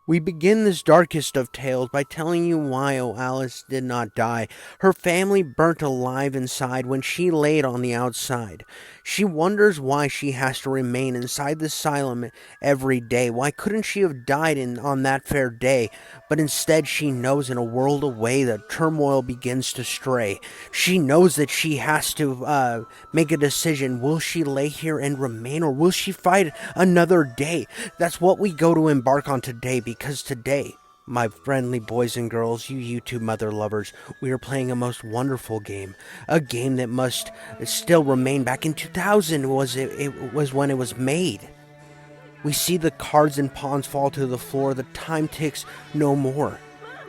We begin this darkest of tales by telling you why Alice did not die. Her family burnt alive inside when she laid on the outside. She wonders why she has to remain inside the asylum every day. Why couldn't she have died on that fair day? But instead she knows in a world away that turmoil begins to stray. She knows that she has to make a decision. Will she lay here and remain, or will she fight another day? That's what we go to embark on today, because today, my friendly boys and girls, you YouTube mother lovers, we are playing a most wonderful game. A game that must still remain back in 2000 it was when it was made. We see the cards and pawns fall to the floor, the time ticks no more.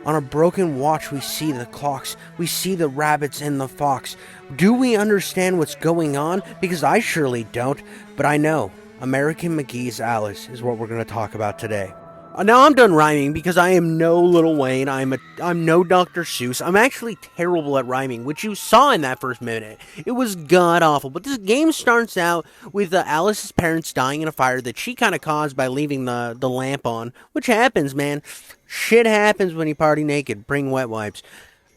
On a broken watch, we see the clocks, we see the rabbits and the fox. Do we understand what's going on? Because I surely don't, but I know. American Mcgee's Alice is what we're going to talk about today. Now I'm done rhyming because I am no Lil Wayne. I'm no Dr. Seuss. I'm actually terrible at rhyming, which you saw in that first minute. It was god awful. But this game starts out with Alice's parents dying in a fire that she kind of caused by leaving the lamp on, which happens, man. Shit happens when you party naked. Bring wet wipes.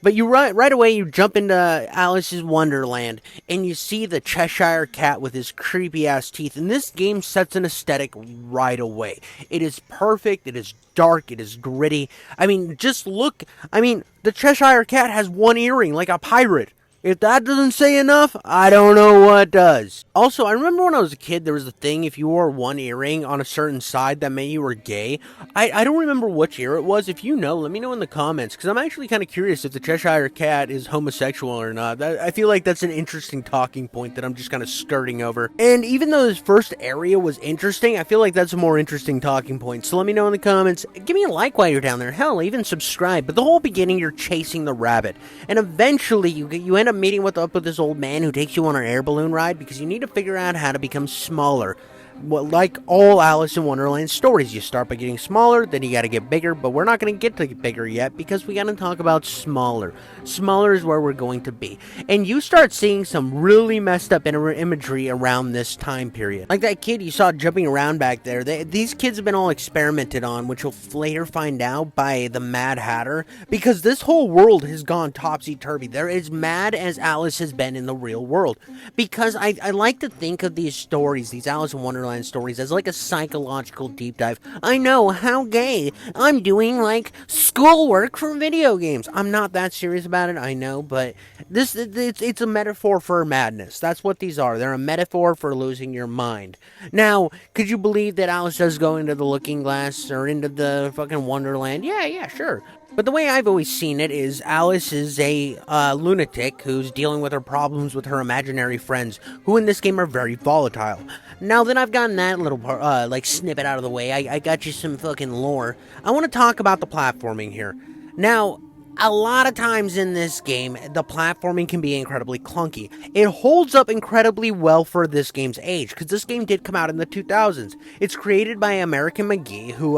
But you right away you jump into Alice's Wonderland and you see the Cheshire Cat with his creepy ass teeth. And this game sets an aesthetic right away. It is perfect. It is dark. It is gritty. I mean, just look. I mean, the Cheshire Cat has one earring like a pirate. If that doesn't say enough, I don't know what does. Also, I remember when I was a kid, there was a thing, if you wore one earring on a certain side, that meant you were gay. I don't remember which year it was. If you know, let me know in the comments, because I'm actually kind of curious if the Cheshire Cat is homosexual or not. I feel like that's an interesting talking point that I'm just kind of skirting over. And even though this first area was interesting, I feel like that's a more interesting talking point. So let me know in the comments. Give me a like while you're down there. Hell, even subscribe. But the whole beginning, you're chasing the rabbit. And eventually, you end up meeting with this old man who takes you on an air balloon ride because you need to figure out how to become smaller. Well, like all Alice in Wonderland stories, you start by getting smaller, then you gotta get bigger, but we're not gonna get to bigger yet because we gotta talk about smaller. Smaller is where we're going to be. And you start seeing some really messed up imagery around this time period. Like that kid you saw jumping around back there. These kids have been all experimented on, which you'll later find out by the Mad Hatter, because this whole world has gone topsy-turvy. They're as mad as Alice has been in the real world. Because I like to think of these stories, these Alice in Wonderland stories, as like a psychological deep dive. I know, how gay. I'm doing like schoolwork for video games. I'm not that serious about it, I know, but it's a metaphor for madness. That's what these are. They're a metaphor for losing your mind. Now, could you believe that Alice does go into the looking glass or into the fucking Wonderland? Yeah, sure. But the way I've always seen it is Alice is a lunatic who's dealing with her problems with her imaginary friends, who in this game are very volatile. Now that I've gotten that little snippet out of the way, I got you some fucking lore. I want to talk about the platforming here. Now, a lot of times in this game, the platforming can be incredibly clunky. It holds up incredibly well for this game's age, because this game did come out in the 2000s. It's created by American Mcgee, who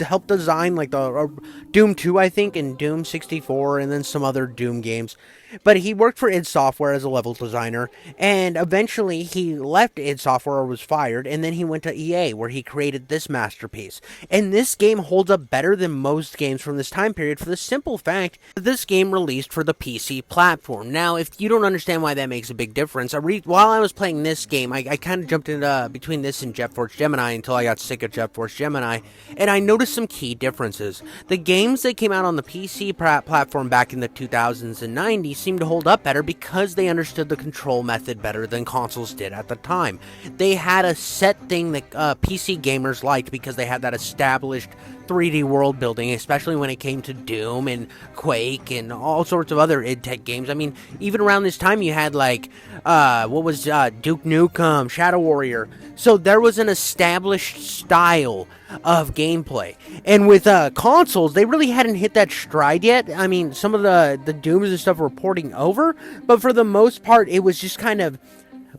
helped design like the Doom 2, I think, and Doom 64, and then some other Doom games. But he worked for id Software as a level designer, and eventually he left id Software or was fired, and then he went to EA, where he created this masterpiece. And this game holds up better than most games from this time period for the simple fact that this game released for the PC platform. Now, if you don't understand why that makes a big difference, while I was playing this game, I kind of jumped into between this and Jet Force Gemini until I got sick of Jet Force Gemini, and I noticed some key differences. The games that came out on the PC platform back in the 2000s and 90s seemed to hold up better because they understood the control method better than consoles did at the time. They had a set thing that PC gamers liked because they had that established 3D world building, especially when it came to Doom and Quake and all sorts of other id Tech games. I mean, even around this time you had like, Duke Nukem, Shadow Warrior. So there was an established style of gameplay. And with consoles, they really hadn't hit that stride yet. I mean, some of the Dooms and stuff were porting over, but for the most part, it was just kind of,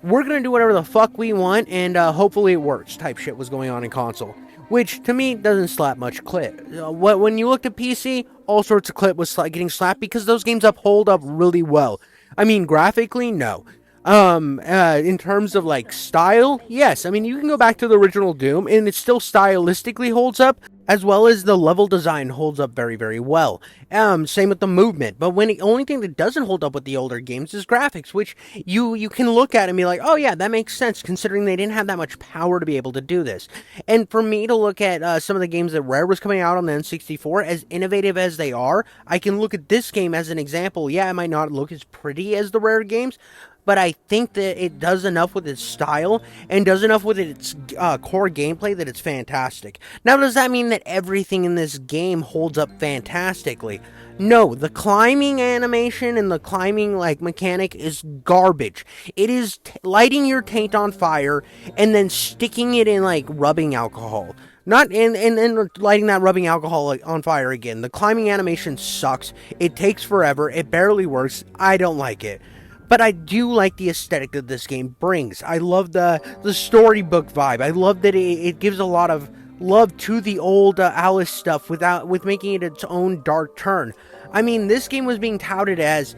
we're going to do whatever the fuck we want, and hopefully it works type shit was going on in console. Which, to me, doesn't slap much clit. When you looked at PC, all sorts of clit was getting slapped because those games hold up really well. I mean, graphically, no. In terms of like style, yes. I mean, you can go back to the original Doom and it still stylistically holds up, as well as the level design holds up very, very well. Same with the movement. But when the only thing that doesn't hold up with the older games is graphics, which you can look at and be like, oh yeah, that makes sense considering they didn't have that much power to be able to do this. And for me to look at some of the games that Rare was coming out on the N64, as innovative as they are, I can look at this game as an example. Yeah, it might not look as pretty as the Rare games, but I think that it does enough with its style and does enough with its core gameplay that it's fantastic. Now, does that mean that everything in this game holds up fantastically? No, the climbing animation and the climbing like mechanic is garbage. It is lighting your taint on fire and then sticking it in like rubbing alcohol. Not and lighting that rubbing alcohol like, on fire again. The climbing animation sucks. It takes forever. It barely works. I don't like it. But I do like the aesthetic that this game brings. I love the storybook vibe. I love that it gives a lot of love to the old Alice stuff with making it its own dark turn. I mean, this game was being touted as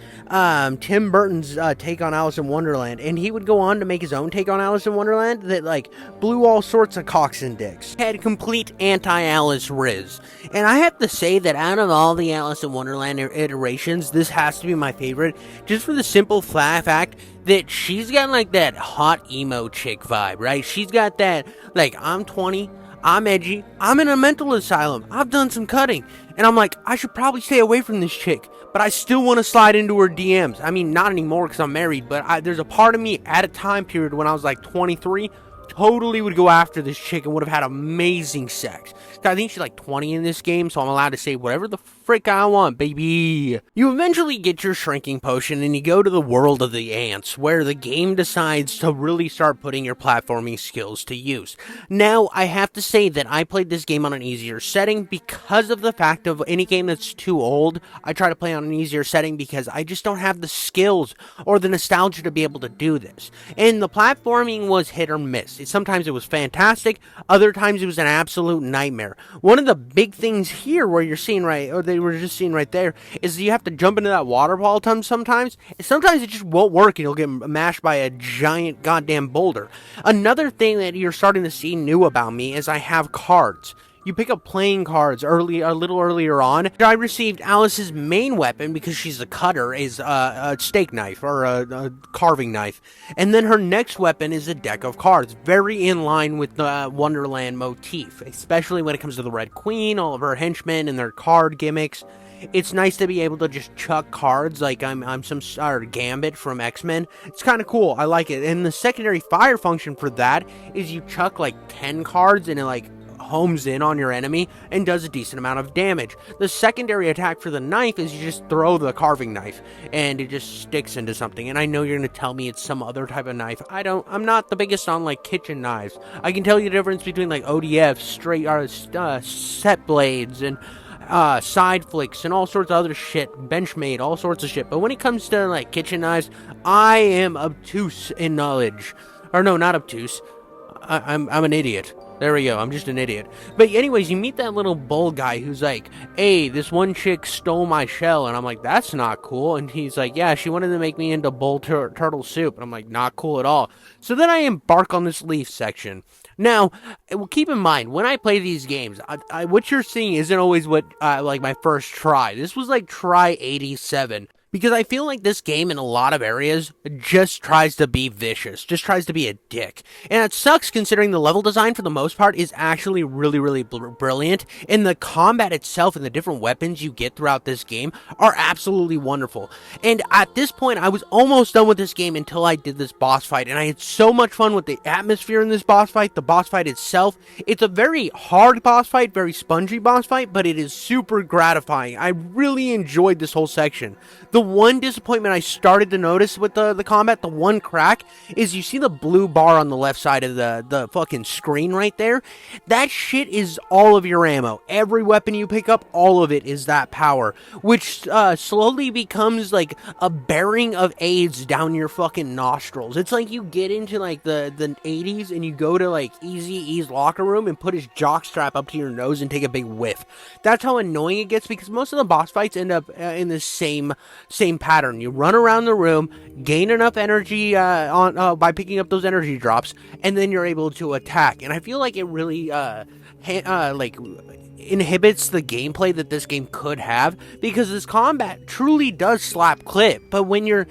Tim Burton's take on Alice in Wonderland, and he would go on to make his own take on Alice in Wonderland that, like, blew all sorts of cocks and dicks. Had complete anti-Alice riz. And I have to say that out of all the Alice in Wonderland iterations, this has to be my favorite, just for the simple fact that she's got, like, that hot emo chick vibe, right? She's got that, like, I'm 20, I'm edgy, I'm in a mental asylum, I've done some cutting, and I'm like, I should probably stay away from this chick, but I still want to slide into her DMs. I mean, not anymore because I'm married, but there's a part of me at a time period when I was like 23, totally would go after this chick and would have had amazing sex. I think she's like 20 in this game, so I'm allowed to say whatever the frick I want, baby. You eventually get your shrinking potion and you go to the world of the ants, where the game decides to really start putting your platforming skills to use. Now, I have to say that I played this game on an easier setting because of the fact of any game that's too old, I try to play on an easier setting because I just don't have the skills or the nostalgia to be able to do this. And the platforming was hit or miss. Sometimes it was fantastic, other times it was an absolute nightmare. One of the big things here where you're seeing they were just seeing right there, is you have to jump into that waterfall sometimes. Sometimes it just won't work and you'll get mashed by a giant goddamn boulder. Another thing that you're starting to see new about me is I have cards. You pick up playing cards a little earlier on. I received Alice's main weapon, because she's a cutter, is a steak knife, or a carving knife. And then her next weapon is a deck of cards, very in line with the Wonderland motif, especially when it comes to the Red Queen, all of her henchmen, and their card gimmicks. It's nice to be able to just chuck cards like I'm some Gambit from X-Men. It's kind of cool. I like it. And the secondary fire function for that is you chuck like 10 cards and it like homes in on your enemy and does a decent amount of damage. The secondary attack for the knife is you just throw the carving knife and it just sticks into something. And I know you're going to tell me it's some other type of knife. I'm not the biggest on like kitchen knives. I can tell you the difference between like ODF, straight set blades, and side flicks and all sorts of other shit, Benchmade, all sorts of shit. But when it comes to like kitchen knives, I am obtuse in knowledge. Or no, not obtuse. I'm an idiot. There we go, I'm just an idiot. But anyways, you meet that little bull guy who's like, hey, this one chick stole my shell. And I'm like, that's not cool. And he's like, yeah, she wanted to make me into bull turtle soup. And I'm like, not cool at all. So then I embark on this leaf section. Now, keep in mind, when I play these games, what you're seeing isn't always what, like my first try. This was like try 87. Because I feel like this game in a lot of areas just tries to be vicious, just tries to be a dick. And it sucks considering the level design for the most part is actually really, really brilliant. And the combat itself and the different weapons you get throughout this game are absolutely wonderful. And at this point, I was almost done with this game until I did this boss fight. And I had so much fun with the atmosphere in this boss fight, the boss fight itself. It's a very hard boss fight, very spongy boss fight, but it is super gratifying. I really enjoyed this whole section. The one disappointment I started to notice with the combat, the one crack, is you see the blue bar on the left side of the fucking screen right there? That shit is all of your ammo. Every weapon you pick up, all of it is that power, which slowly becomes like a bearing of AIDS down your fucking nostrils. It's like you get into like the 80s and you go to like Eazy-E's locker room and put his jockstrap up to your nose and take a big whiff. That's how annoying it gets, because most of the boss fights end up in the same same pattern. You run around the room, gain enough energy by picking up those energy drops, and then you're able to attack. And I feel like it really inhibits the gameplay that this game could have, because this combat truly does slap clip. But when you're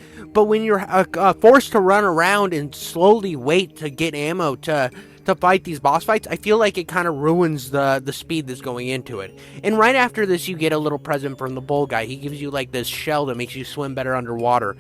forced to run around and slowly wait to get ammo to fight these boss fights, I feel like it kind of ruins the speed that's going into it. And right after this, you get a little present from the bull guy. He gives you like this shell that makes you swim better underwater.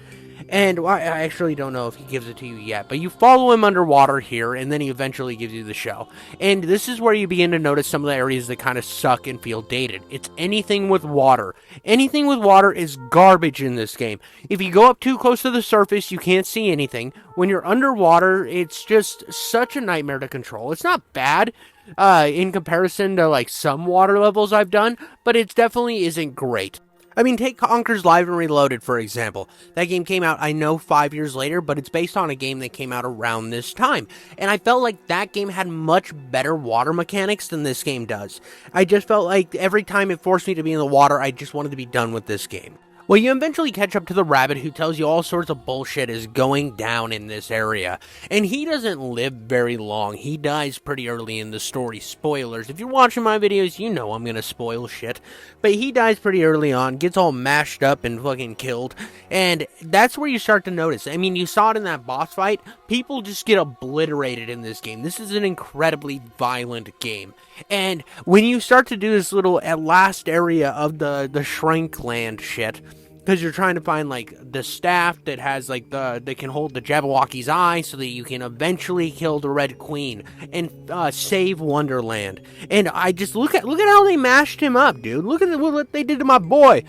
And I actually don't know if he gives it to you yet, but you follow him underwater here, and then he eventually gives you the shell. And this is where you begin to notice some of the areas that kind of suck and feel dated. It's anything with water. Anything with water is garbage in this game. If you go up too close to the surface, you can't see anything. When you're underwater, it's just such a nightmare to control. It's not bad in comparison to like some water levels I've done, but it definitely isn't great. I mean, take Conker's Live and Reloaded, for example. That game came out, I know, 5 years later, but it's based on a game that came out around this time. And I felt like that game had much better water mechanics than this game does. I just felt like every time it forced me to be in the water, I just wanted to be done with this game. Well, you eventually catch up to the rabbit, who tells you all sorts of bullshit is going down in this area. And he doesn't live very long. He dies pretty early in the story. Spoilers. If you're watching my videos, you know I'm gonna spoil shit. But he dies pretty early on, gets all mashed up and fucking killed. And that's where you start to notice. I mean, you saw it in that boss fight. People just get obliterated in this game. This is an incredibly violent game. And when you start to do this little last area of the shrink land shit, because you're trying to find like the staff that has like that can hold the Jabberwocky's eye, so that you can eventually kill the Red Queen and save Wonderland. And I just look at how they mashed him up, dude. Look at what they did to my boy.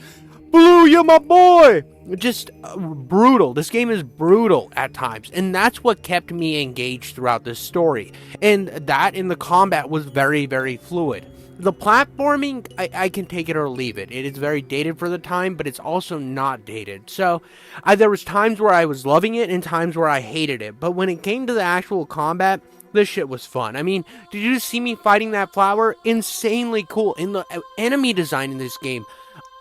Blue, you're my boy. Just brutal. This game is brutal at times, and that's what kept me engaged throughout this story. And that in the combat was very, very fluid. The platforming, I can take it or leave it. It is very dated for the time, but it's also not dated. So there was times where I was loving it and times where I hated it. But when it came to the actual combat, this shit was fun. I mean, did you see me fighting that flower? Insanely cool. In the enemy design in this game,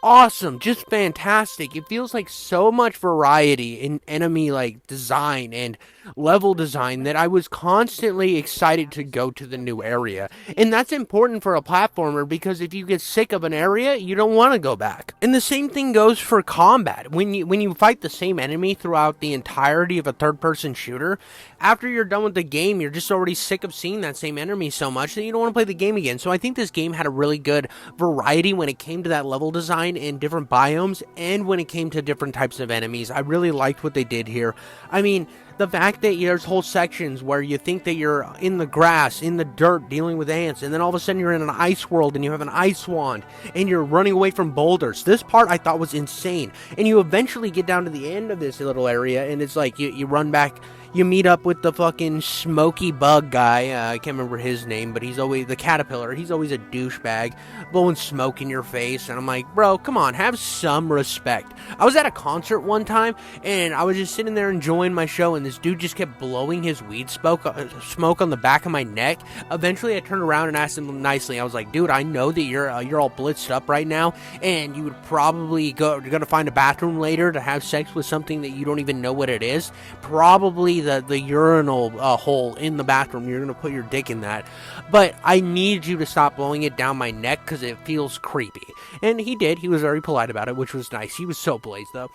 awesome, just fantastic. It feels like so much variety in enemy like design and level design that I was constantly excited to go to the new area. And that's important for a platformer, because if you get sick of an area, you don't want to go back. And the same thing goes for combat. When you fight the same enemy throughout the entirety of a third-person shooter, after you're done with the game, you're just already sick of seeing that same enemy so much that you don't want to play the game again. So I think this game had a really good variety when it came to that level design in different biomes, and when it came to different types of enemies. I really liked what they did here. I mean, the fact that there's whole sections where you think that you're in the grass, in the dirt, dealing with ants, and then all of a sudden you're in an ice world and you have an ice wand and you're running away from boulders. This part I thought was insane. And you eventually get down to the end of this little area, and it's like you run back. You meet up with the fucking smoky bug guy. I can't remember his name, but he's always the caterpillar. He's always a douchebag, blowing smoke in your face. And I'm like, bro, come on, have some respect. I was at a concert one time, and I was just sitting there enjoying my show, and this dude just kept blowing his weed smoke on the back of my neck. Eventually, I turned around and asked him nicely. I was like, dude, I know that you're all blitzed up right now, and you would probably you're gonna find a bathroom later to have sex with something that you don't even know what it is. Probably the urinal hole in the bathroom. You're gonna put your dick in that, but I need you to stop blowing it down my neck because it feels creepy. And he did. He was very polite about it, which was nice. He was so blazed though.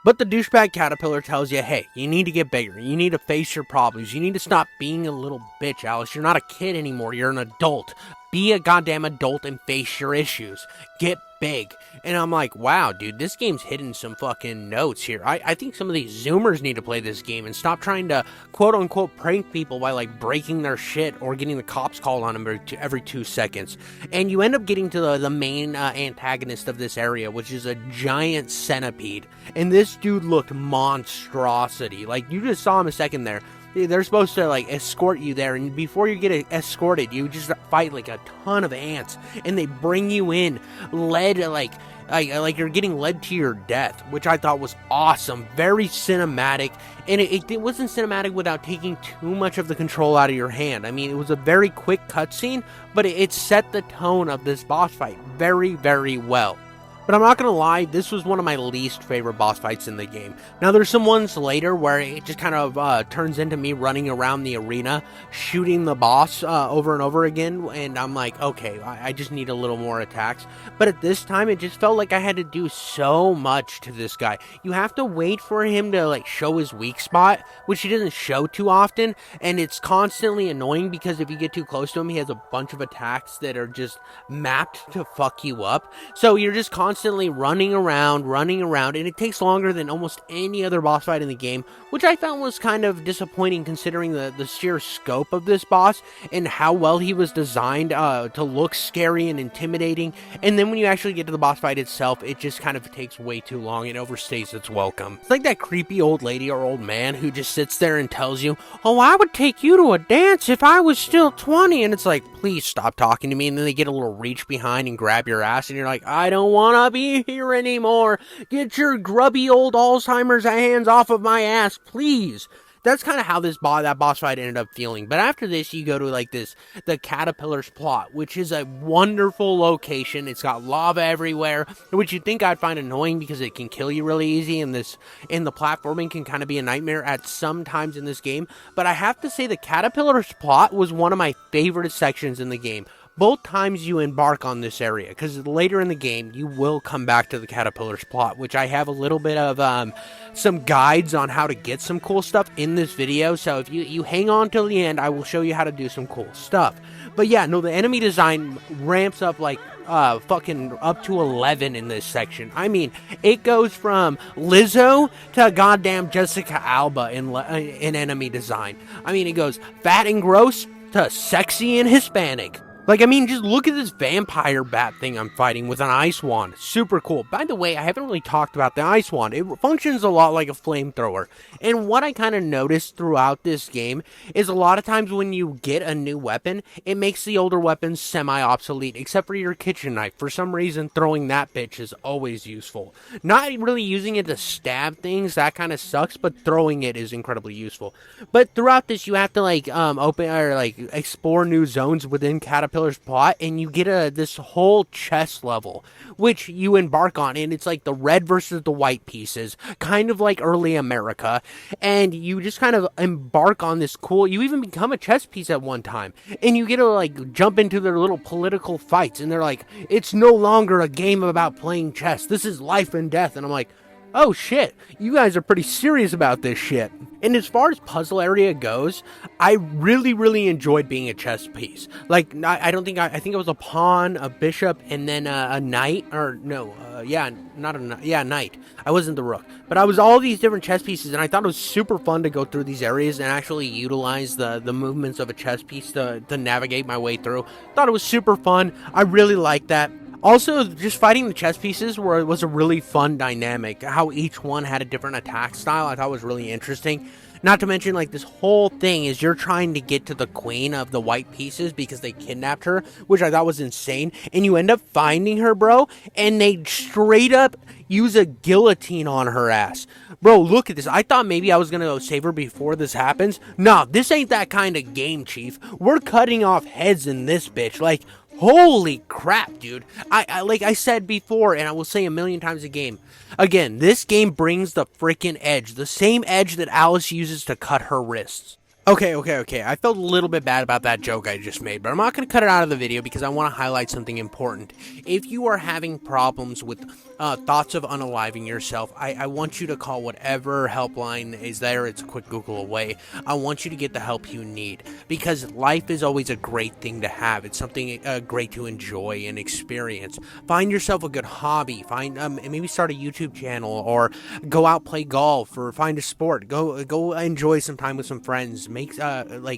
But the douchebag caterpillar tells you, hey, you need to get bigger. You need to face your problems. You need to stop being a little bitch, Alice. You're not a kid anymore. You're an adult. Be a goddamn adult and face your issues. Get big. And I'm like, wow, dude, this game's hitting some fucking notes here. I think some of these Zoomers need to play this game and stop trying to quote-unquote prank people by, like, breaking their shit or getting the cops called on them every 2 seconds. And you end up getting to the main antagonist of this area, which is a giant centipede. And this dude looked monstrosity. Like, you just saw him a second there. They're supposed to, like, escort you there, and before you get escorted, you just fight, like, a ton of ants, and they bring you in, led, like you're getting led to your death, which I thought was awesome, very cinematic, and it wasn't cinematic without taking too much of the control out of your hand. I mean, it was a very quick cutscene, but it set the tone of this boss fight very, very well. but I'm not gonna lie, this was one of my least favorite boss fights in the game. Now, there's some ones later where it just kind of turns into me running around the arena, shooting the boss over and over again, and I'm like, okay, I just need a little more attacks. But at this time, it just felt like I had to do so much to this guy. You have to wait for him to, like, show his weak spot, which he doesn't show too often, and it's constantly annoying because if you get too close to him, he has a bunch of attacks that are just mapped to fuck you up. So you're just constantly running around, and it takes longer than almost any other boss fight in the game, which I found was kind of disappointing considering the sheer scope of this boss and how well he was designed to look scary and intimidating. And then when you actually get to the boss fight itself, it just kind of takes way too long and overstays its welcome. It's like that creepy old lady or old man who just sits there and tells you, oh, I would take you to a dance if I was still 20, and it's like, please stop talking to me. And then they get a little reach behind and grab your ass, and you're like, I don't want to be here anymore. Get your grubby old Alzheimer's hands off of my ass, please. That's kind of how that boss fight ended up feeling. But after this, you go to like the Caterpillar's Plot, which is a wonderful location. It's got lava everywhere, which you'd think I'd find annoying because it can kill you really easy, and the platforming can kind of be a nightmare at some times in this game. But I have to say the Caterpillar's Plot was one of my favorite sections in the game. Both times you embark on this area, because later in the game, you will come back to the Caterpillar's Plot, which I have a little bit of some guides on how to get some cool stuff in this video, so if you hang on till the end, I will show you how to do some cool stuff. But yeah, no, the enemy design ramps up like fucking up to 11 in this section. I mean, it goes from Lizzo to goddamn Jessica Alba in enemy design. I mean, it goes fat and gross to sexy and Hispanic. Like, I mean, just look at this vampire bat thing I'm fighting with an ice wand. Super cool. By the way, I haven't really talked about the ice wand. It functions a lot like a flamethrower. And what I kind of noticed throughout this game is a lot of times when you get a new weapon, it makes the older weapons semi-obsolete, except for your kitchen knife. For some reason, throwing that bitch is always useful. Not really using it to stab things, that kind of sucks, but throwing it is incredibly useful. But throughout this, you have to, like, open or, like, explore new zones within Caterpillar's Plot, and you get this whole chess level, which you embark on, and it's like the red versus the white pieces, kind of like early America, and you just kind of embark on this cool, you even become a chess piece at one time, and you get to, like, jump into their little political fights, and they're like, it's no longer a game about playing chess, this is life and death, and I'm like, oh shit, you guys are pretty serious about this shit. And as far as puzzle area goes, I really enjoyed being a chess piece. Like, I think it was a pawn, a bishop, and then a knight, or no, knight. I wasn't the rook. But I was all these different chess pieces, and I thought it was super fun to go through these areas and actually utilize the movements of a chess piece to navigate my way through. Thought it was super fun. I really liked that. Also, just fighting the chess pieces was a really fun dynamic. How each one had a different attack style, I thought was really interesting. Not to mention, like, this whole thing is you're trying to get to the queen of the white pieces because they kidnapped her, which I thought was insane. And you end up finding her, bro, and they straight up use a guillotine on her ass. Bro, look at this. I thought maybe I was going to go save her before this happens. Nah, this ain't that kind of game, Chief. We're cutting off heads in this bitch. Like, holy crap, dude. I like I said before, and I will say a million times again, this game brings the freaking edge. The same edge that Alice uses to cut her wrists. Okay. I felt a little bit bad about that joke I just made, but I'm not going to cut it out of the video because I want to highlight something important. If you are having problems with thoughts of unaliving yourself, I want you to call whatever helpline is there. It's a quick Google away. I want you to get the help you need because life is always a great thing to have. It's something great to enjoy and experience. Find yourself a good hobby. Find maybe start a YouTube channel or go out play golf or find a sport. Go enjoy some time with some friends. Make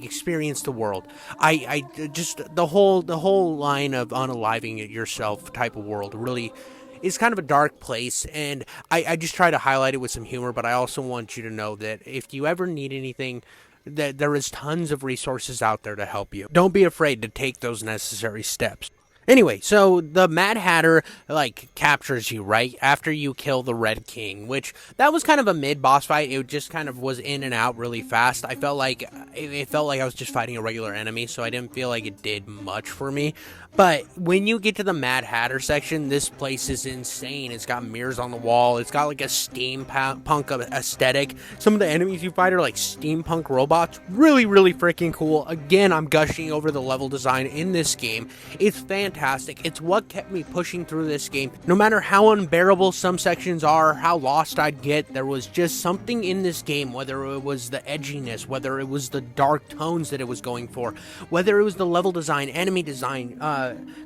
experience the world. I just the whole line of unaliving it yourself type of world really is kind of a dark place, and I just try to highlight it with some humor, but I also want you to know that if you ever need anything, that there is tons of resources out there to help you. Don't be afraid to take those necessary steps. Anyway, so the Mad Hatter, like, captures you, right, after you kill the Red King, which, that was kind of a mid-boss fight. It just kind of was in and out really fast. I felt like, it felt like I was just fighting a regular enemy, so I didn't feel like it did much for me. But when you get to the Mad Hatter section, this place is insane. It's got mirrors on the wall. It's got like a steampunk aesthetic. Some of the enemies you fight are like steampunk robots. Really, really freaking cool. Again, I'm gushing over the level design in this game. It's fantastic. It's what kept me pushing through this game. No matter how unbearable some sections are, how lost I'd get, there was just something in this game, whether it was the edginess, whether it was the dark tones that it was going for, whether it was the level design, enemy design,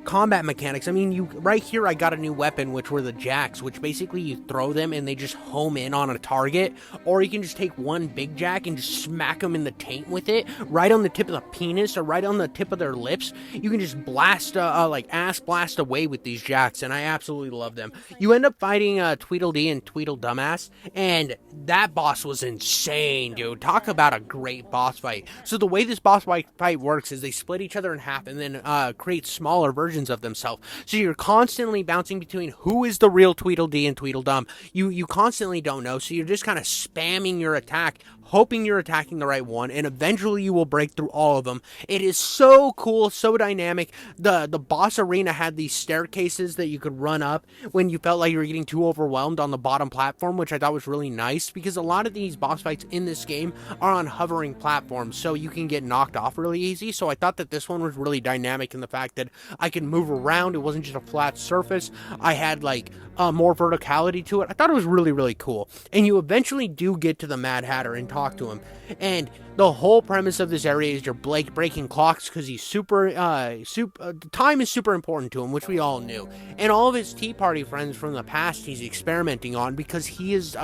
combat mechanics. I mean, right here I got a new weapon, which were the jacks, which basically you throw them and they just home in on a target, or you can just take one big jack and just smack them in the taint with it, right on the tip of the penis or right on the tip of their lips. You can just blast, like ass blast away with these jacks, and I absolutely love them. You end up fighting Tweedledee and Tweedledumbass, and that boss was insane, dude. Talk about a great boss fight. So the way this boss fight works is they split each other in half and then create smaller versions of themselves. So you're constantly bouncing between who is the real Tweedledee and Tweedledum. You constantly don't know, so you're just kind of spamming your attack, hoping you're attacking the right one, and eventually you will break through all of them. It is so cool, so dynamic. The boss arena had these staircases that you could run up when you felt like you were getting too overwhelmed on the bottom platform, which I thought was really nice, because a lot of these boss fights in this game are on hovering platforms, so you can get knocked off really easy. So I thought that this one was really dynamic in the fact that I could move around. It wasn't just a flat surface. I had like more verticality to it. I thought it was really, really cool. And you eventually do get to the Mad Hatter and talk to him. And the whole premise of this area is you're breaking clocks because he's time is super important to him, which we all knew. And all of his Tea Party friends from the past he's experimenting on, because he is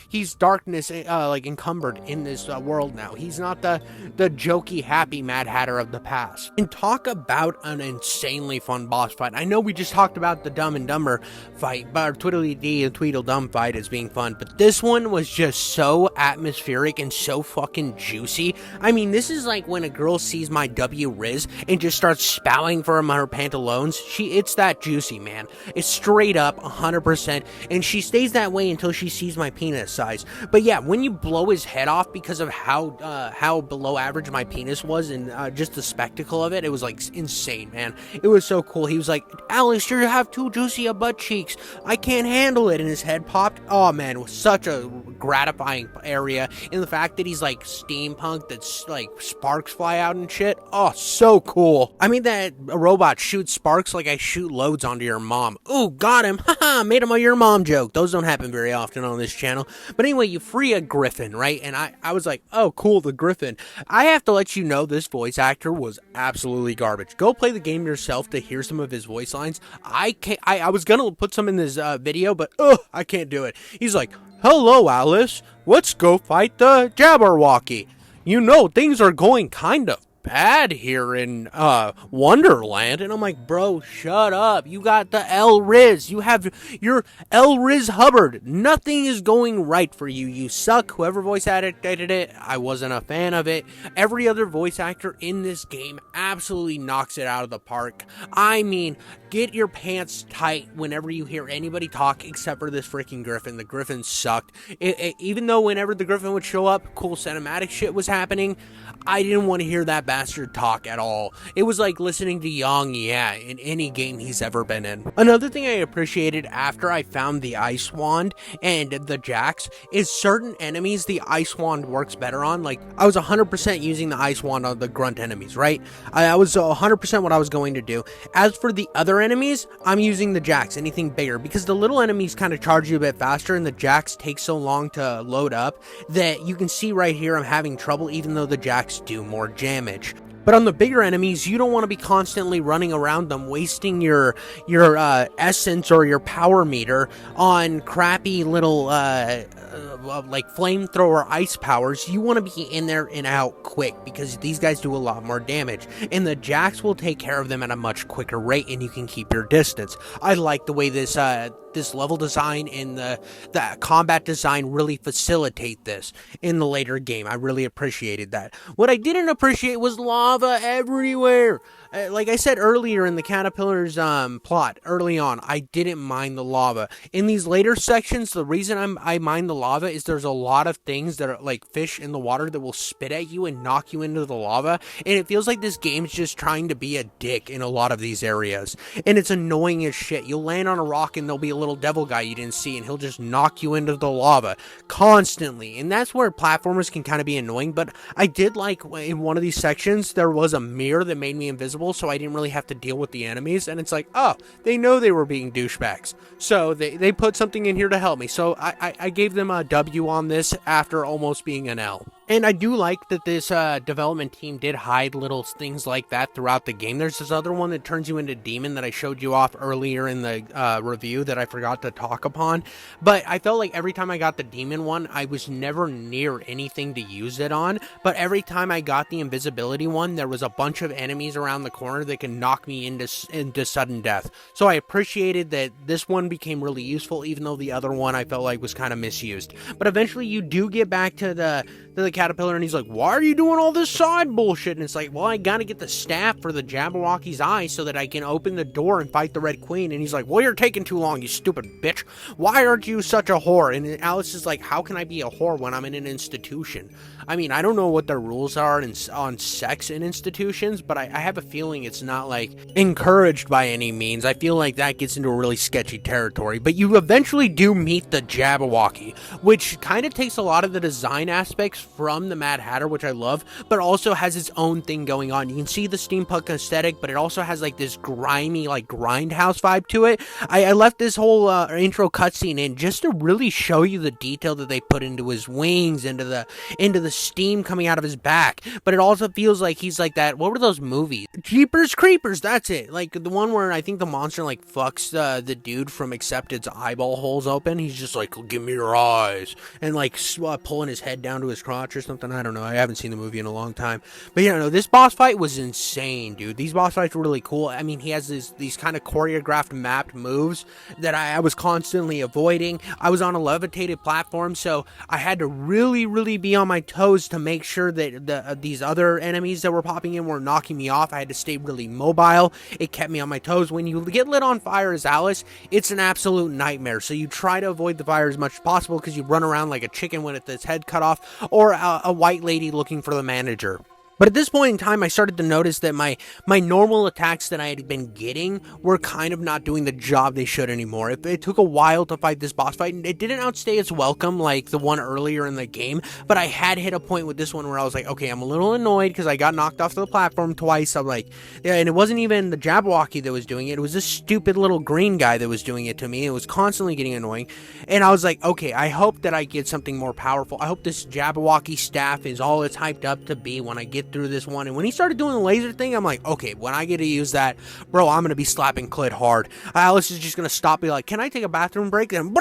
he's darkness, like encumbered in this world now. He's not the jokey, happy Mad Hatter of the past. And talk about an insanely fun boss fight. I know we just talked about the Dumb and Dumber fight, but our Tweedledee and Tweedledum fight is being fun, but this one was just so atmospheric and so fucking juicy. I mean, this is like when a girl sees my W Riz and just starts spouting from her pantaloons. It's that juicy, man. It's straight up 100%, and she stays that way until she sees my penis size. But yeah, when you blow his head off because of how below average my penis was, and just the spectacle of it, it was like insane, man. It was so cool. He was like, "Alex, you have too juicy a butt cheeks. I can't handle it." And his head popped. Oh man, it was such a gratifying area. And the fact that he's like steampunk, that's like sparks fly out and shit. Oh, so cool. I mean, that a robot shoots sparks like I shoot loads onto your mom. Ooh, got him. Haha, made him a your mom joke. Those don't happen very often on this channel. But anyway, you free a griffin, right? And I was like, oh, cool, the griffin. I have to let you know, this voice actor was absolutely garbage. Go play the game yourself to hear some of his voice lines. I was gonna put some in this video, but I can't do it. He's like, "Hello, Alice. Let's go fight the Jabberwocky. You know, things are going kind of bad here in Wonderland." And I'm like, bro, shut up. You got the L Riz. You have your L Riz Hubbard. Nothing is going right for you. You suck. Whoever voice acted it, I wasn't a fan of it. Every other voice actor in this game absolutely knocks it out of the park. I mean, get your pants tight whenever you hear anybody talk except for this freaking griffin. The griffin sucked. Even though whenever the griffin would show up, cool cinematic shit was happening, I didn't want to hear that bastard talk at all. It was like listening to Yang Yeah in any game he's ever been in. Another thing I appreciated after I found the Ice Wand and the Jacks is certain enemies the Ice Wand works better on. Like, I was 100% using the Ice Wand on the grunt enemies, right? I was 100% what I was going to do. As for the other enemies, I'm using the Jacks, anything bigger, because the little enemies kind of charge you a bit faster, and the Jacks take so long to load up that you can see right here I'm having trouble, even though the Jacks do more damage. But on the bigger enemies, you don't want to be constantly running around them, wasting your essence or your power meter on crappy little like flamethrower ice powers. You want to be in there and out quick, because these guys do a lot more damage, and the Jacks will take care of them at a much quicker rate, and you can keep your distance. I like the way this level design and the combat design really facilitate this in the later game. I really appreciated that. What I didn't appreciate was lava everywhere. Like I said earlier in the caterpillar's plot, early on, I didn't mind the lava. In these later sections, the reason I mind the lava is there's a lot of things that are like fish in the water that will spit at you and knock you into the lava, and it feels like this game's just trying to be a dick in a lot of these areas, and it's annoying as shit. You'll land on a rock and there'll be a little devil guy you didn't see, and he'll just knock you into the lava constantly, and that's where platformers can kind of be annoying. But I did like in one of these sections there was a mirror that made me invisible, so I didn't really have to deal with the enemies, and it's like, oh, they know they were being douchebags, so they put something in here to help me. So I gave them a W on this after almost being an L. And I do like that this development team did hide little things like that throughout the game. There's this other one that turns you into demon that I showed you off earlier in the review that I forgot to talk upon. But I felt like every time I got the demon one, I was never near anything to use it on. But every time I got the invisibility one, there was a bunch of enemies around the corner that can knock me into sudden death. So I appreciated that this one became really useful, even though the other one I felt like was kind of misused. But eventually you do get back to the caterpillar, and he's like, why are you doing all this side bullshit? And it's like, well, I gotta get the staff for the Jabberwocky's eye so that I can open the door and fight the Red Queen. And he's like, well, you're taking too long, you stupid bitch. Why aren't you such a whore? And Alice is like, how can I be a whore when I'm in an institution? I mean, I don't know what their rules are on sex in institutions, but I have a feeling it's not like encouraged by any means. I feel like that gets into a really sketchy territory. But you eventually do meet the Jabberwocky, which kind of takes a lot of the design aspects from the Mad Hatter, which I love, but also has its own thing going on. You can see the steampunk aesthetic, but it also has like this grimy, like grindhouse vibe to it. I left this whole intro cutscene in just to really show you the detail that they put into his wings, into the steam coming out of his back. But it also feels like he's like that. What were those movies? Jeepers Creepers. That's it. Like the one where I think the monster like fucks the dude from Accepted's eyeball holes open. He's just like, give me your eyes, and like pulling his head down to his crotch or something. I don't know. I haven't seen the movie in a long time. But yeah, no, this boss fight was insane, dude. These boss fights were really cool. I mean, he has these kind of choreographed, mapped moves that I was constantly avoiding. I was on a levitated platform, so I had to really, really be on my toes to make sure that these other enemies that were popping in were knocking me off. I had to stay really mobile. It kept me on my toes. When you get lit on fire as Alice, it's an absolute nightmare. So you try to avoid the fire as much as possible because you run around like a chicken with its head cut off, or a white lady looking for the manager. But at this point in time, I started to notice that my normal attacks that I had been getting were kind of not doing the job they should anymore. It took a while to fight this boss fight, and it didn't outstay its welcome like the one earlier in the game, but I had hit a point with this one where I was like, okay, I'm a little annoyed because I got knocked off the platform twice. I'm like, yeah, and it wasn't even the Jabberwocky that was doing it. It was this stupid little green guy that was doing it to me. It was constantly getting annoying, and I was like, okay, I hope that I get something more powerful. I hope this Jabberwocky staff is all it's hyped up to be when I get through this one. And when he started doing the laser thing, I'm like, okay, when I get to use that, bro, I'm gonna be slapping clit hard. Alice is just gonna stop, be like, can I take a bathroom break? Then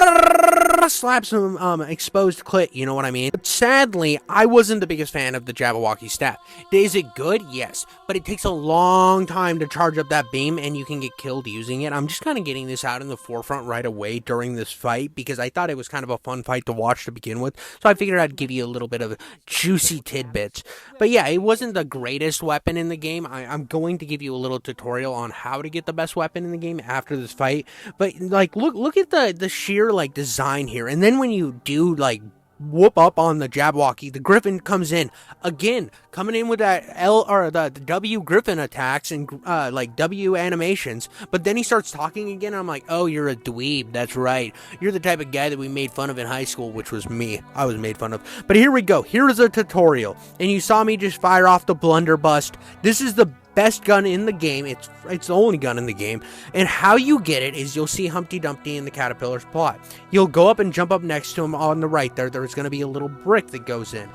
slap some exposed clit, you know what I mean? But sadly, I wasn't the biggest fan of the Jabberwocky staff. Is it good? Yes, but it takes a long time to charge up that beam, and you can get killed using it. I'm just kind of getting this out in the forefront right away during this fight because I thought it was kind of a fun fight to watch to begin with, so I figured I'd give you a little bit of juicy tidbits. But yeah, it wasn't the greatest weapon in the game. I'm going to give you a little tutorial on how to get the best weapon in the game after this fight. But like, look at the sheer like design here. And then when you do like whoop up on the Jabberwocky, the Griffin comes in again, coming in with that L or the W Griffin attacks and like W animations. But then he starts talking again. And I'm like, oh, you're a dweeb. That's right. You're the type of guy that we made fun of in high school, which was me. I was made fun of. But here we go. Here is a tutorial, and you saw me just fire off the blunderbuss. This is the best gun in the game. It's the only gun in the game. And how you get it is you'll see Humpty Dumpty in the caterpillar's plot. You'll go up and jump up next to him on the right there. There's going to be a little brick that goes in.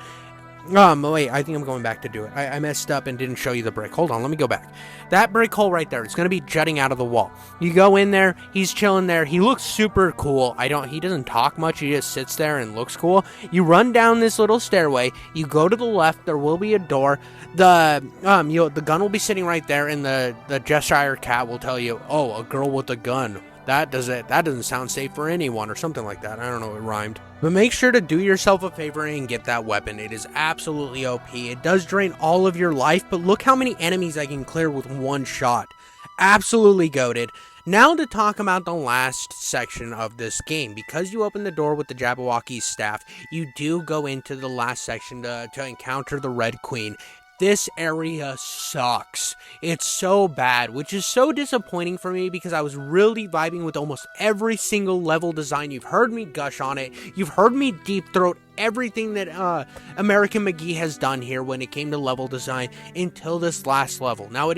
Wait, I think I'm going back to do it. I messed up and didn't show you the brick. Hold on, let me go back. That brick hole right there, it's going to be jutting out of the wall. You go in there, he's chilling there. He looks super cool. He doesn't talk much. He just sits there and looks cool. You run down this little stairway. You go to the left. There will be a door. The gun will be sitting right there, and the Cheshire cat will tell you, oh, a girl with a gun. That doesn't sound safe for anyone, or something like that. I don't know, it rhymed. But make sure to do yourself a favor and get that weapon. It is absolutely OP. It does drain all of your life, but look how many enemies I can clear with one shot. Absolutely goated. Now to talk about the last section of this game. Because you open the door with the Jabberwocky's staff, you do go into the last section to encounter the Red Queen. This area sucks. It's so bad, which is so disappointing for me because I was really vibing with almost every single level design. You've heard me gush on it. You've heard me deep throat everything that American Mcgee has done here when it came to level design until this last level. Now it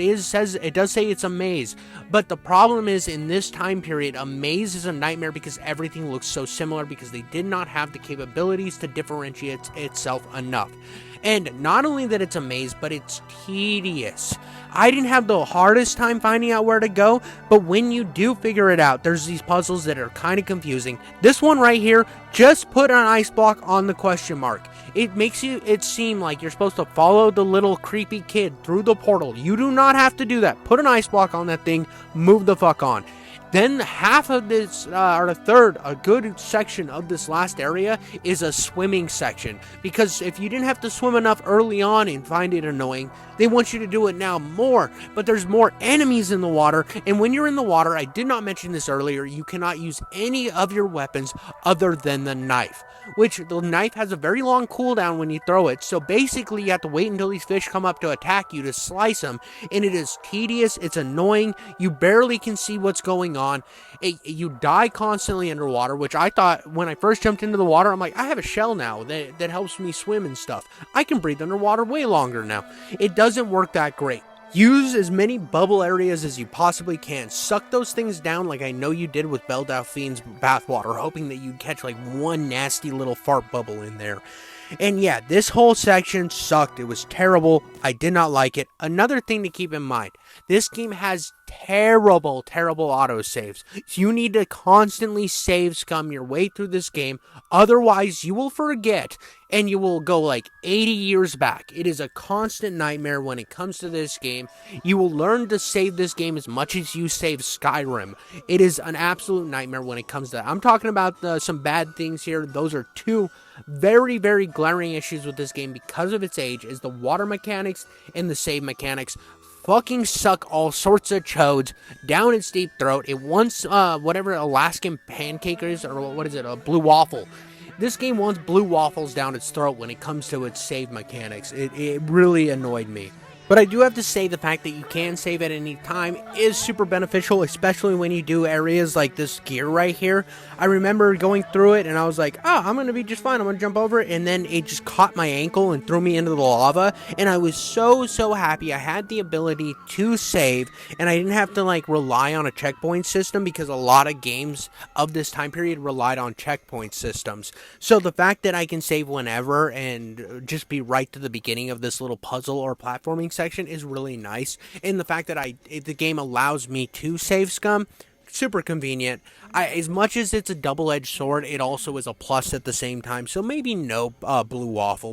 does say it's a maze, but the problem is in this time period, a maze is a nightmare because everything looks so similar because they did not have the capabilities to differentiate itself enough. And not only that it's a maze, but it's tedious. I didn't have the hardest time finding out where to go, but when you do figure it out, there's these puzzles that are kind of confusing. This one right here, just put an ice block on the question mark. It makes it seem like you're supposed to follow the little creepy kid through the portal. You do not have to do that. Put an ice block on that thing, move the fuck on. Then half of this, or a third, a good section of this last area is a swimming section. Because if you didn't have to swim enough early on and find it annoying, they want you to do it now more. But there's more enemies in the water, and when you're in the water, I did not mention this earlier, you cannot use any of your weapons other than the knife. Which, the knife has a very long cooldown when you throw it, so basically you have to wait until these fish come up to attack you to slice them, and it is tedious, it's annoying, you barely can see what's going on. You die constantly underwater, which I thought when I first jumped into the water, I'm like, I have a shell now that helps me swim and stuff. I can breathe underwater way longer now. It doesn't work that great. Use as many bubble areas as you possibly can. Suck those things down like I know you did with Belle Delphine's bathwater, hoping that you'd catch like one nasty little fart bubble in there. And yeah, this whole section sucked. It was terrible. I did not like it. Another thing to keep in mind, this game has terrible autosaves. You need to constantly save scum your way through this game. Otherwise, you will forget and you will go like 80 years back. It is a constant nightmare when it comes to this game. You will learn to save this game as much as you save Skyrim. It is an absolute nightmare when it comes to that. I'm talking about some bad things here. Those are two very glaring issues with this game because of its age, is the water mechanics and the save mechanics fucking suck all sorts of chodes down its deep throat. It wants whatever Alaskan pancake is, or what is it, a blue waffle. This game wants blue waffles down its throat when it comes to its save mechanics. It really annoyed me. But I do have to say the fact that you can save at any time is super beneficial, especially when you do areas like this gear right here. I remember going through it and I was like, oh, I'm going to be just fine. I'm going to jump over it. And then it just caught my ankle and threw me into the lava. And I was so happy I had the ability to save and I didn't have to like rely on a checkpoint system, because a lot of games of this time period relied on checkpoint systems. So the fact that I can save whenever and just be right to the beginning of this little puzzle or platforming section is really nice, and the fact that the game allows me to save scum, super convenient. As much as it's a double-edged sword, it also is a plus at the same time, so maybe no blue waffle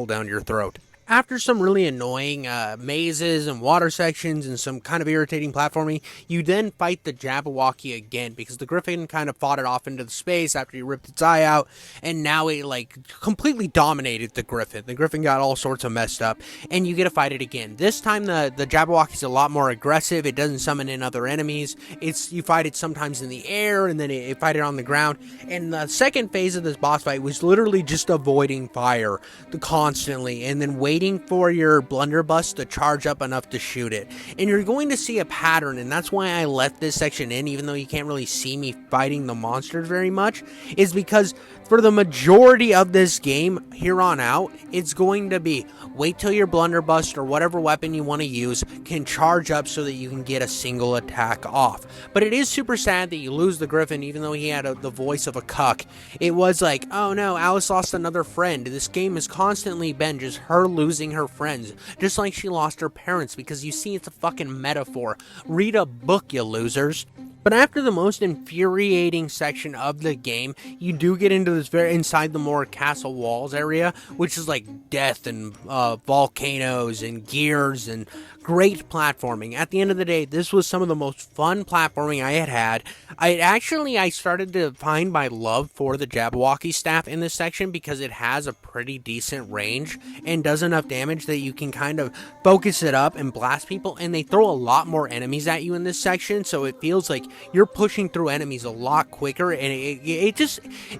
down your throat. After some really annoying mazes and water sections and some kind of irritating platforming, you then fight the Jabberwocky again, because the Griffin kind of fought it off into the space after you ripped its eye out, and now it like completely dominated the Griffin. The Griffin got all sorts of messed up, and you get to fight it again. This time the Jabberwocky's a lot more aggressive. It doesn't summon in other enemies. You fight it sometimes in the air, and then it fight it on the ground. And the second phase of this boss fight was literally just avoiding fire constantly, and then waiting for your blunderbuss to charge up enough to shoot it. And you're going to see a pattern, and that's why I left this section in, even though you can't really see me fighting the monsters very much, is because for the majority of this game here on out, it's going to be wait till your blunderbuss or whatever weapon you want to use can charge up so that you can get a single attack off. But it is super sad that you lose the Griffin, even though he had the voice of a cuck. It was like, oh no, Alice lost another friend. This game has constantly been just her losing her friends, just like she lost her parents, because you see, it's a fucking metaphor. Read a book, you losers. But after the most infuriating section of the game, you do get into this very inside the more castle walls area, which is like death and volcanoes and gears and great platforming. At the end of the day, this was some of the most fun platforming I had had. I started to find my love for the Jabberwocky staff in this section because it has a pretty decent range and does enough damage that you can kind of focus it up and blast people, and they throw a lot more enemies at you in this section, so it feels like you're pushing through enemies a lot quicker, and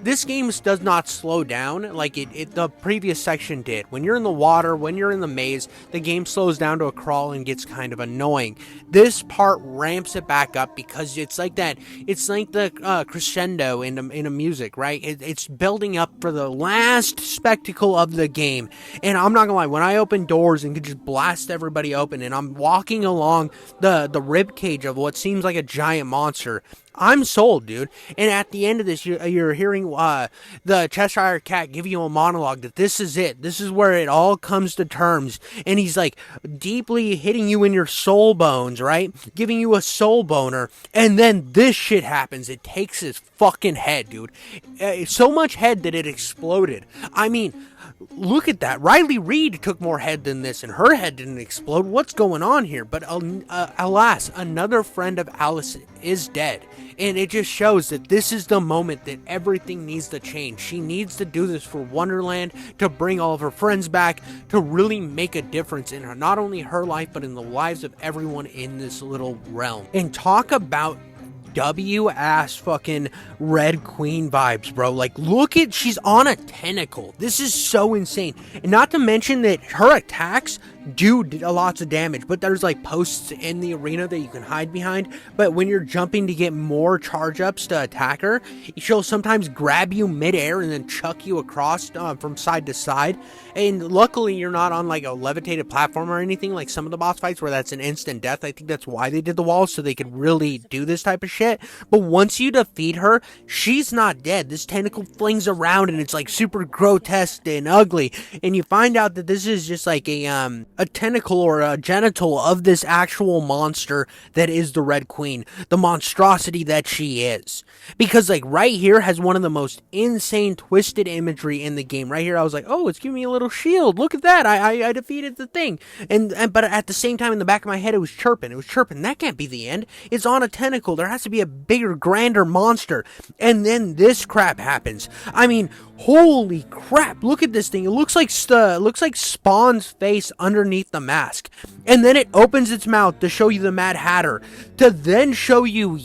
this game does not slow down like the previous section did. When you're in the water, when you're in the maze, the game slows down to a crawl and gets kind of annoying. This part ramps it back up because it's like that. It's like the crescendo in a music, right? It's building up for the last spectacle of the game. And I'm not gonna lie, when I open doors and could just blast everybody open, and I'm walking along the rib cage of what seems like a giant monster, I'm sold, dude. And at the end of this, you're hearing the Cheshire Cat give you a monologue that this is it. This is where it all comes to terms. And he's like deeply hitting you in your soul bones, right? Giving you a soul boner. And then this shit happens. It takes his fucking head, dude. So much head that it exploded. I mean, look at that. Riley Reid took more head than this, and her head didn't explode. What's going on here? But alas, another friend of Alice is dead. And it just shows that this is the moment that everything needs to change. She needs to do this for Wonderland, to bring all of her friends back, to really make a difference in not only her life, but in the lives of everyone in this little realm. And talk about W-ass fucking Red Queen vibes, bro. Like, look at, she's on a tentacle. This is so insane. And not to mention that her attacks do lots of damage, but there's like posts in the arena that you can hide behind. But when you're jumping to get more charge ups to attack her, she'll sometimes grab you midair and then chuck you across from side to side. And luckily you're not on like a levitated platform or anything like some of the boss fights where that's an instant death. I think that's why they did the walls, so they could really do this type of shit. But once you defeat her, she's not dead. This tentacle flings around and it's like super grotesque and ugly, and you find out that this is just like a tentacle or a genital of this actual monster that is the Red Queen, the monstrosity that she is. Because like right here has one of the most insane twisted imagery in the game. Right here I was like, oh, it's giving me a little shield, look at that, I defeated the thing, and but at the same time in the back of my head it was chirping, that can't be the end, it's on a tentacle, there has to be a bigger, grander monster. And then this crap happens. I mean, holy crap, look at this thing. It looks like Spawn's face underneath the mask. And then it opens its mouth to show you the Mad Hatter, to then show you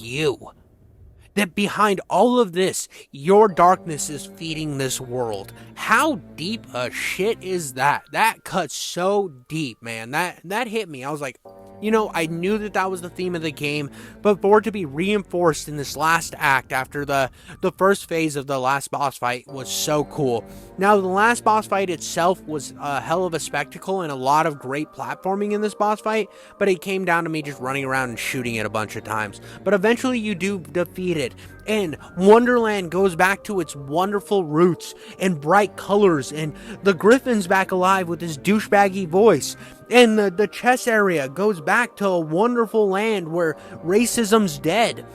that behind all of this, your darkness is feeding this world. How deep a shit is that? That cuts so deep, man. That hit me. I was like, you know, I knew that was the theme of the game, but for it to be reinforced in this last act after the first phase of the last boss fight was so cool. Now, the last boss fight itself was a hell of a spectacle and a lot of great platforming in this boss fight, but it came down to me just running around and shooting it a bunch of times. But eventually you do defeat it, and Wonderland goes back to its wonderful roots and bright colors, and the Griffin's back alive with his douchebaggy voice. And the chess area goes back to a wonderful land where racism's dead.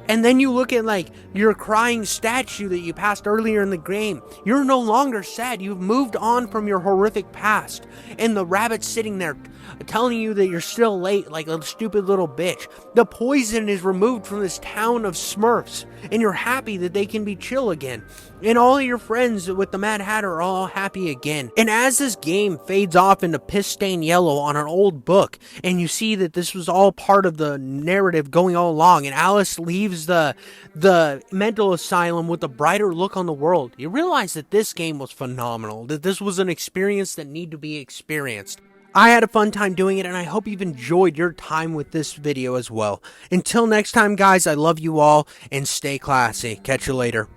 And then you look at like your crying statue that you passed earlier in the game. You're no longer sad. You've moved on from your horrific past. And the rabbit's sitting there telling you that you're still late like a stupid little bitch. The poison is removed from this town of Smurfs, and you're happy that they can be chill again. And all of your friends with the Mad Hatter are all happy again. And as this game fades off into piss-stained yellow on an old book, and you see that this was all part of the narrative going all along, and Alice leaves the mental asylum with a brighter look on the world, you realize that this game was phenomenal, that this was an experience that needed to be experienced. I had a fun time doing it, and I hope you've enjoyed your time with this video as well. Until next time, guys, I love you all, and stay classy. Catch you later.